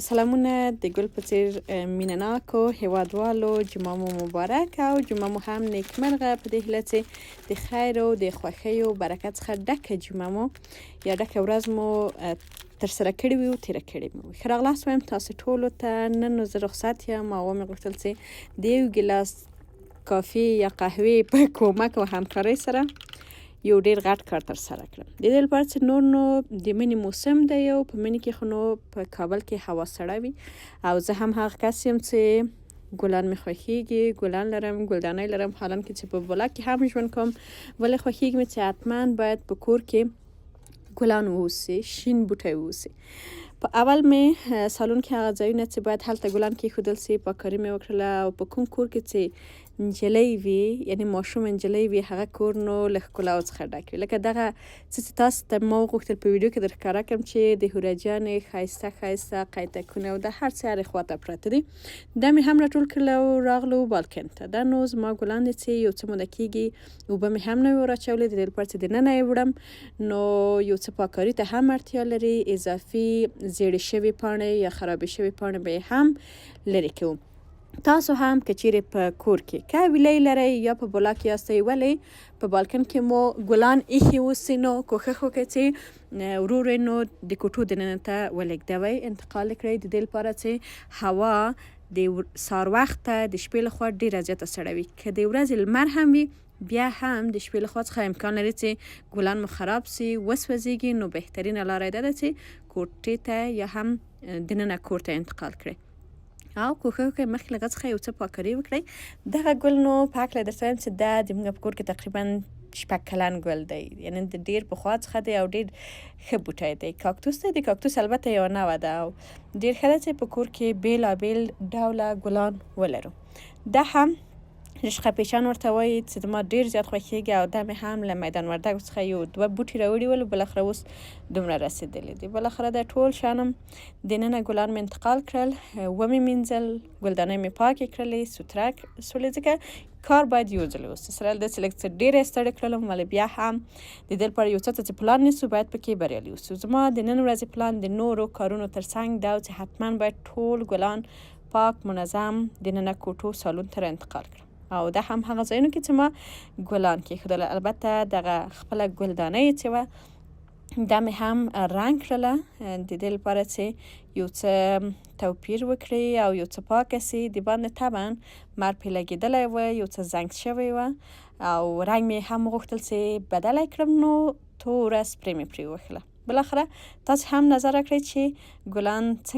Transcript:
سلامونه د ګل په څیر مینه‌ناکو هیوادوالو، جمعه مو مبارک او جمعه مو هم نیکمرغه. په دې هیله چې د خیر او د خوښۍ او برکت څخه ډکه جمعه مو یا ډکه ورځ مو ترسره کړې وي او تېره کړې مو وي. ښه راغلاست وایم تاسو ټولو ته. نن نو زه رخصت یم او ومې غوښتل چې د یو ګیلاس کافي یا قهوې په کومک او همکارۍ سره یو ډیر غټ کار تر سره کړم. د دې لپاره چې نور نو د مني موسم دی او په مني کې خو نو په کابل کې هوا سړه وي او زه هم هغه کس یم چې ګلان مې خوښیږي، ګلان لرم، ګلدانۍ لرم، حالانکه چې په بولاک کې هم ژوند کوم، ولې خوښیږي مې چې حتما باید په کور کې ګلان واوسي، شین بوټی واوسي. په اول مې سالون کې هغه ځایونه چې باید هلته ګلان کېښودل سي پاککاري مې وکړله او په کوم کور کې چې نجلۍ وي، یعنې ماشوم نجلۍ وي، هغه کور نو له ښکلاو څخه ډک وي. لکه دغه څه چې تاسو ته ما وغوښتل په ویډیو کې در ښکاره کړم چې د هوراجانې ښایسته ښایسته قیتکونه او د هر څه هرې خواته پراته دي. دا مې هم راټول کړل او راغلو بالکن ته. دا نو زما ګلان دي چې یو څه موده کېږي اوبه مې هم نه وي وراچولې، د دې لپاره چې دننه یې وړم نو یو څه پاککاري ته هم اړتیا لري. اضافي زیړې شوې پاڼې یا خرابې شوې پاڼې به یې هم لرې کوو. تاسو هم که چیرې په کور کې که ویلۍ لرئ یا په بلاک یاستئ، ولې په بالکن کې مو ګلان ایښي اوسي نو کوښښ وکړئ چې ورو ورو نو د کوټو دننه ته ولېږدوئ، انتقال یې کړئ، د دې لپاره چې هوا د سهار وخته د شپې لخوا ډېره زیاته سړه وي. که د ورځې لمر هم وي بیا هم د شپې لخوا څخه امکان لري چې ګلان مو خراب سي، وسوځېږي. نو بهترینه لاره یې دا ده چې کوټې ته یا هم دننه کور ته انتقال کړئ او کوښښ وکړئ مخکې له هغه څخه یو څه پاککاري وکړئ. دغه ګل نو په هکله درته وایم چې دا زموږ په کور کې تقریبا 6 کلن ګل دی، یعنې د ډېر پخوا څخه دی او ډېر ښه بوټی دی. کاکتوس دی، د کاکتوس البته یوه نوعه ده او ډېر ښه ده چې په کور کې بېلابېل ډوله ګلان ولرو. دا هم رشقه پیچن ورته وایي چې زما ډېر زیات خوښیږي او دا مې هم له میدان وردګو څخه یو 2 بوټي راوړي ول، بالاخره اوس دومره رسېدلي دي. بالاخره دا ټول شیانم دننه ګلان مې انتقال کړل، ومې مینځل، ګلدانۍ مې پاکې کړلې، سوتره سولې، ځکه کار باید یو ځل وسي. سره له دې چې لږ څه ډېره یې ستړې کړلم، ولې بیا هم د دې لپاره یو څه چې پلان نیسو باید پکې بریالي اوسو. زما د نن ورځې پلان د نورو کارونو ترڅنګ دا چې حتما باید ټول ګلان پاک منظم دننه کوټو سالون ته انتقال کړم او دا هم هغه ځایونو کې چې ما ګلان کېښودل. البته دغه خپله ګلدانۍ چې وه دا مې هم رنګ کړله د دې لپاره چې یو څه توپیر وکړي او یو څه پاکه سي. د باندې طبعا مر پرې لګېدلی وه، یو څه زنګ شوی وه او رنګ مې هم وغوښتل چې بدله کړم نو توره سپرې مې پرې ووهله. بالاخره تاسو هم نظر راکړئ چې ګلان